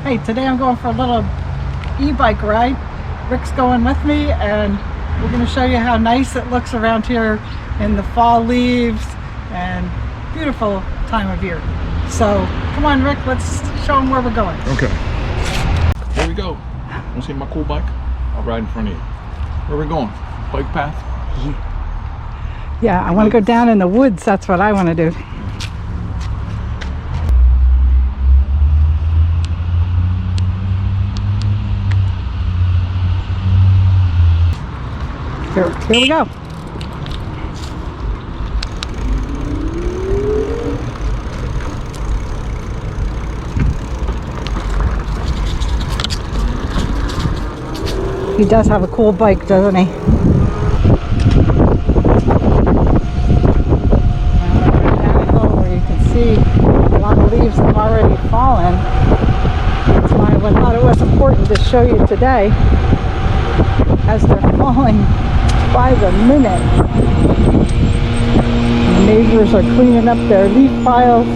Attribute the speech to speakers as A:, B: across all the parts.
A: Hey, today I'm going for a little e-bike ride. Rick's going with me and we're going to show you how nice it looks around here in the fall leaves and beautiful time of year. So come on Rick, let's show them where we're going.
B: Okay. Here we go. Want to see my cool bike? I'll ride in front of you. Where are we going? Bike path?
A: Yeah, I want to go down in the woods. That's what I want to do. Here we go. He does have a cool bike, doesn't he? Where you can see a lot of leaves have already fallen. That's why I thought it was important to show you today, as they're falling by the minute. The neighbors are cleaning up their leaf piles.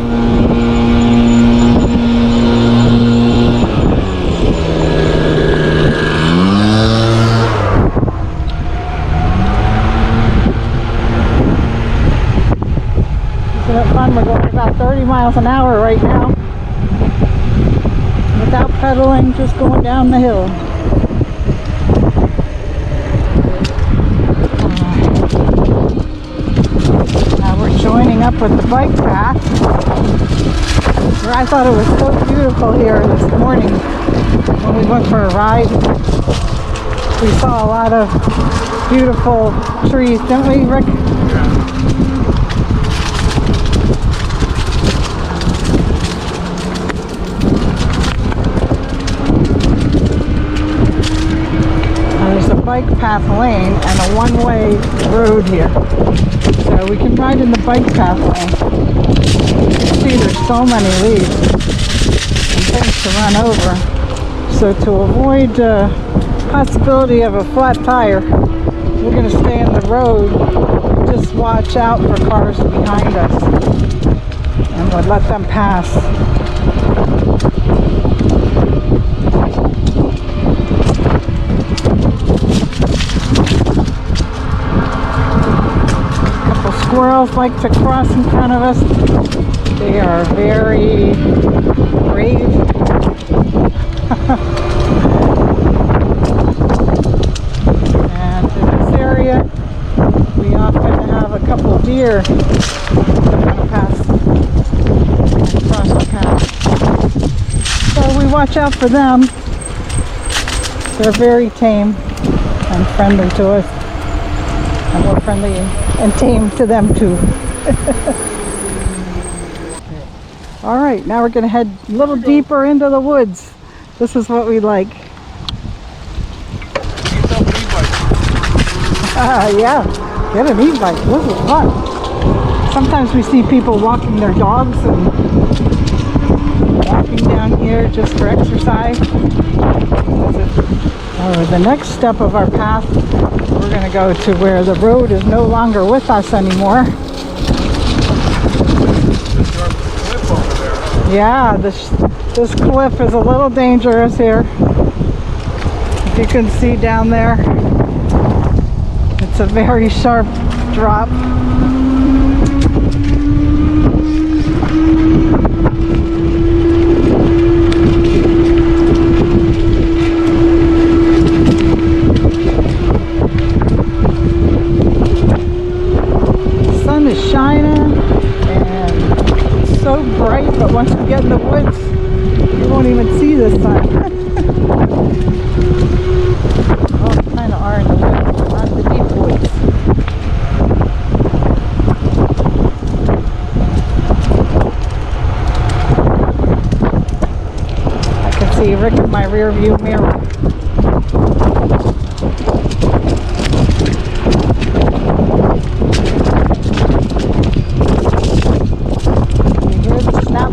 A: Isn't it fun? We're going about 30 miles an hour right now. Without pedaling, just going down the hill. Joining up with the bike path, where I thought it was so beautiful here this morning when we went for a ride. We saw a lot of beautiful trees, didn't we, Rick? There's a bike path lane and a one-way road here. So we can ride in the bike path lane. You can see there's so many leaves and things to run over. So to avoid the possibility of a flat tire, we're going to stay in the road. Just watch out for cars behind us and we'll let them pass. Squirrels like to cross in front of us. They are very brave. And in this area, we often have a couple deer pass across the path. So we watch out for them. They're very tame and friendly to us. And we're friendly and tame to them too. All right, now we're going to head a little deeper into the woods. This is what we like. Yeah, get an e-bike. This is fun. Sometimes we see people walking their dogs and walking down here just for exercise. The next step of our path, we're going to go to where the road is no longer with us anymore. Yeah, this cliff is a little dangerous here. If you can see down there, it's a very sharp drop. Shining and it's so bright, but once you get in the woods you won't even see the sun. Well, we kind of are in the woods, but not the deep woods. I can see Rick in my rear view mirror.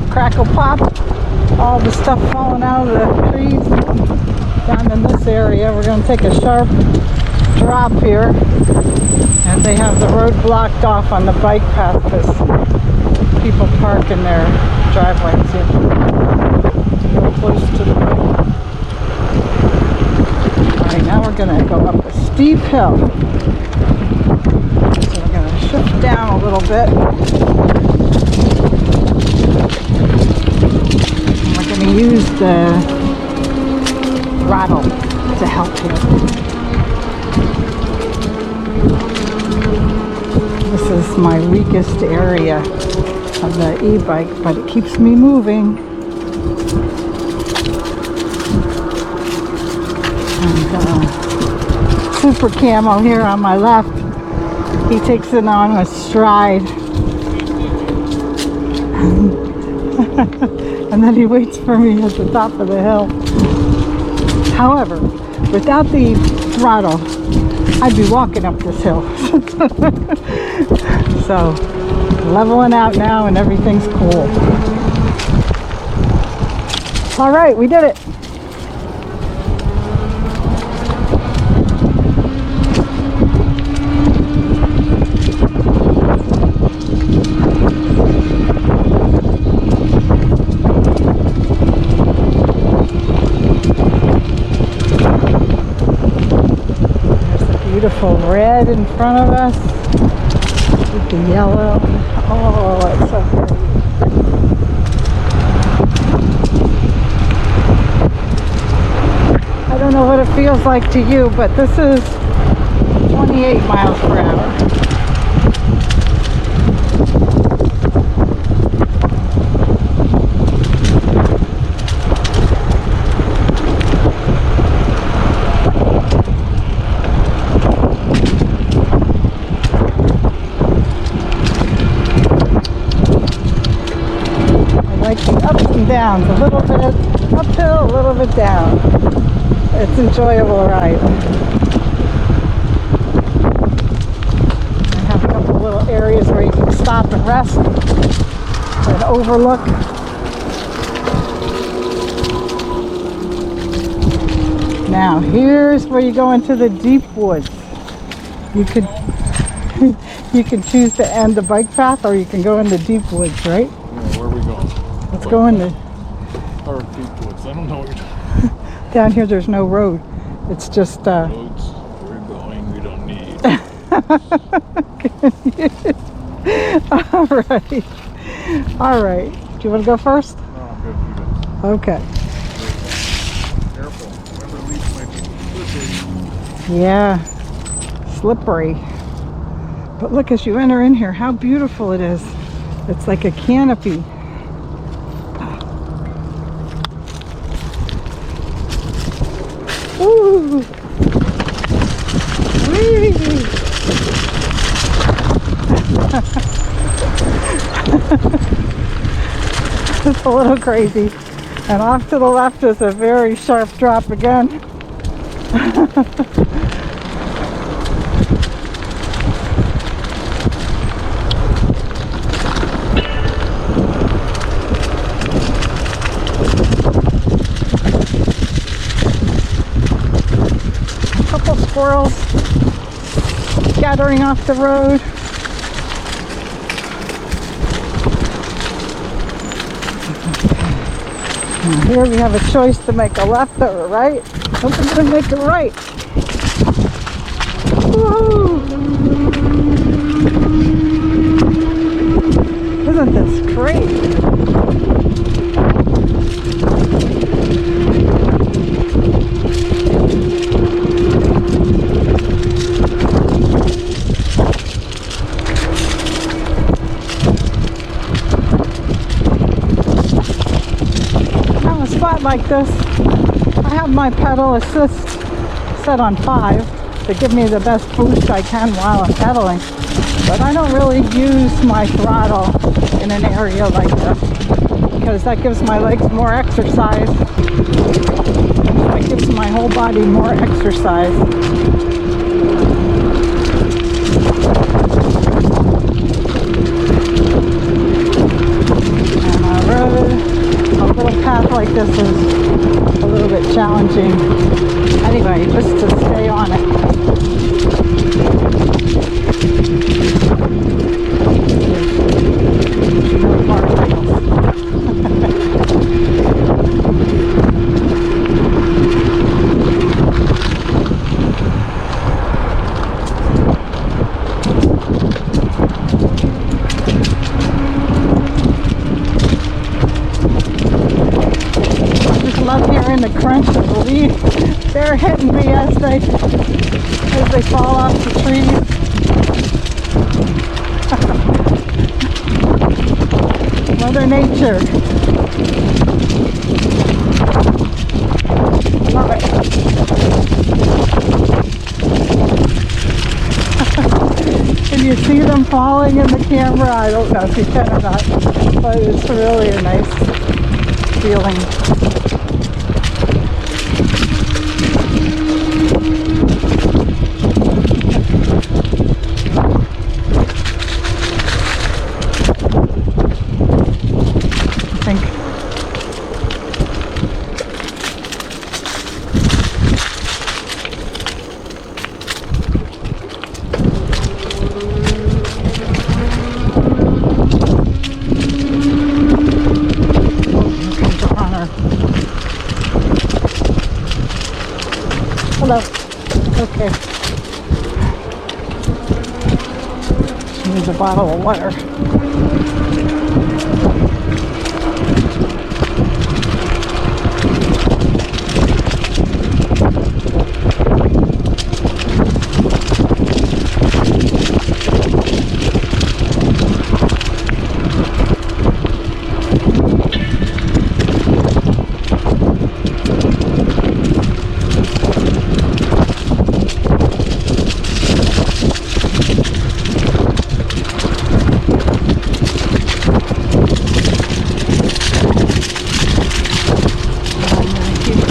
A: Crackle pop, all the stuff falling out of the trees down in this area. We're going to take a sharp drop here, and they have the road blocked off on the bike path because people park in their driveways here. Real close to the road. steep hill. So we're going to shift down a little bit. And we're going to use the throttle to help here. This is my weakest area of the e-bike, but it keeps me moving. And Super Camo here on my left, he takes it on with stride. And then he waits for me at the top of the hill. However, without the throttle, I'd be walking up this hill. So, leveling out now and everything's cool. All right, we did it. Beautiful red in front of us with the yellow. Oh, it's so pretty. I don't know what it feels like to you, but this is 28 miles per hour. Ups and downs, a little bit uphill, a little bit down. It's an enjoyable ride. I have a couple little areas where you can stop and rest and overlook. Now here's where you go into the deep woods. You could you can choose to end the bike path, or you can go in the deep woods, right?
B: Where are we going?
A: Let's go in the
B: Or deep woods. I don't know what you're talking
A: down here. There's no road. It's just
B: roads. We're going. We don't need.
A: All right. Do you want to go first?
B: No, I'm good. I'm good.
A: Okay.
B: Careful. Remember, leaves might be slippery.
A: Yeah, slippery. But look, as you enter in here, how beautiful it is. It's like a canopy. Woo! Whee! It's a little crazy. And off to the left is a very sharp drop again. Squirrels scattering off the road. Now here we have a choice to make a left or a right. I think I'm going to make a right. Woohoo! Isn't this great? Like this, I have my pedal assist set on 5 to give me the best boost I can while I'm pedaling, but I don't really use my throttle in an area like this because that gives my legs more exercise. It gives my whole body more exercise. And I rode a little path like this is a little bit challenging. Anyway, just to stay on it. trying to crunch the leaves. They're hitting me as they fall off the trees. Mother Nature. Love it. Can you see them falling in the camera? I don't know if you can or not, but it's really a nice feeling. I think hello. Okay. She needs a bottle of water.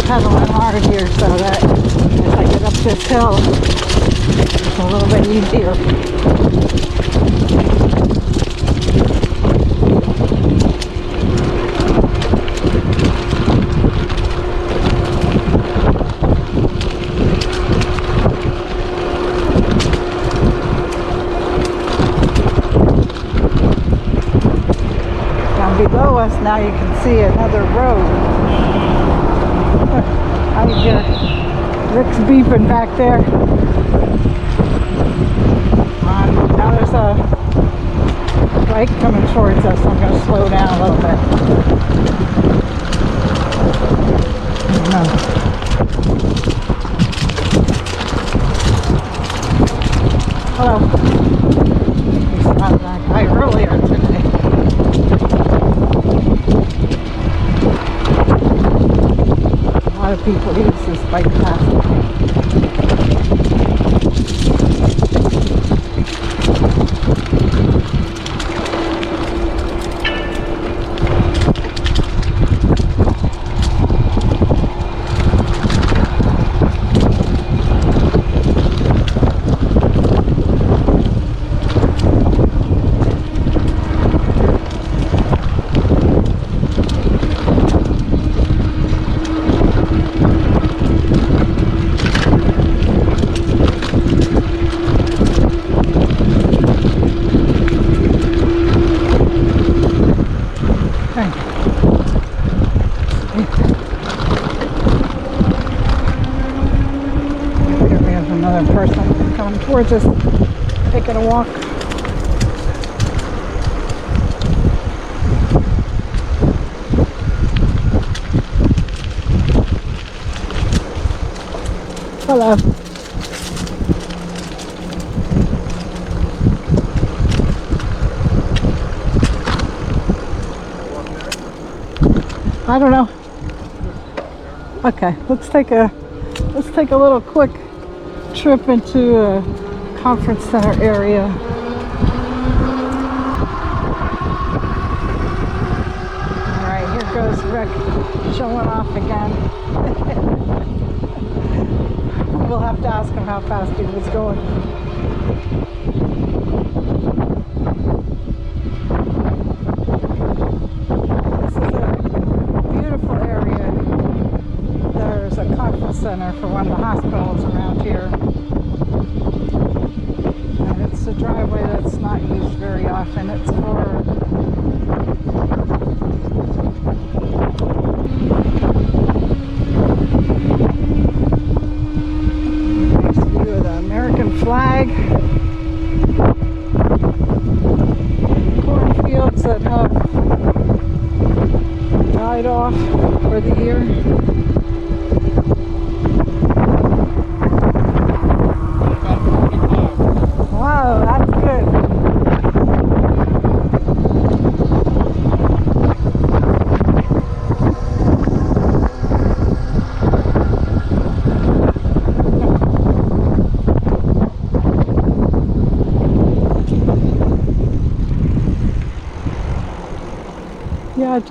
A: Pedaling hard here so that as I get up this hill, it's a little bit easier. Down below us now you can see another road. I hear Rick's beeping back there. Now there's a bike coming towards us, so I'm going to slow down a little bit. Hello. We saw that guy earlier today. A lot of people use this bike path. Here we have another person coming towards us, taking a walk. Hello. I don't know. Okay, let's take a little quick trip into a conference center area. All right, here goes Rick showing off again. We'll have to ask him how fast he was going. Center for one of the hospitals around here, and it's a driveway that's not used very often. It's for nice view of the American flag, cornfields that have died off for the year.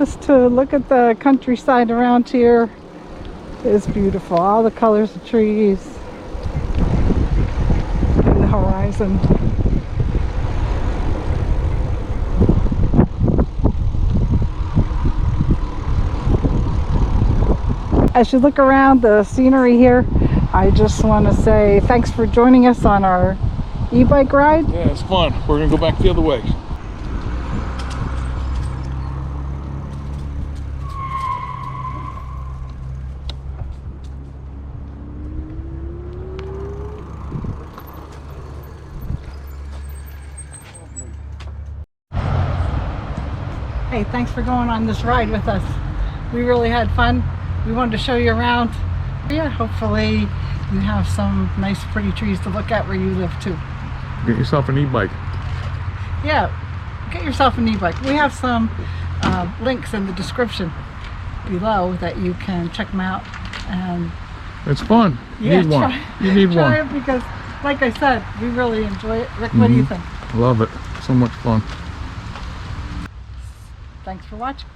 A: just to look at the countryside around here. It's beautiful. All the colors of trees and the horizon. As you look around the scenery here, I just want to say thanks for joining us on our e-bike ride.
B: Yeah, it's fun. We're gonna go back the other way.
A: Hey, thanks for going on this ride with us. We really had fun. We wanted to show you around. Yeah, hopefully you have some nice pretty trees to look at where you live too.
B: Get yourself an e-bike.
A: Yeah, get yourself an e-bike. We have some links in the description below that you can check them out. And
B: It's fun. You
A: yeah,
B: need one. You need
A: try
B: one.
A: it because, like I said, we really enjoy it. Rick, what do you think?
B: Love it. So much fun.
A: Thanks for watching.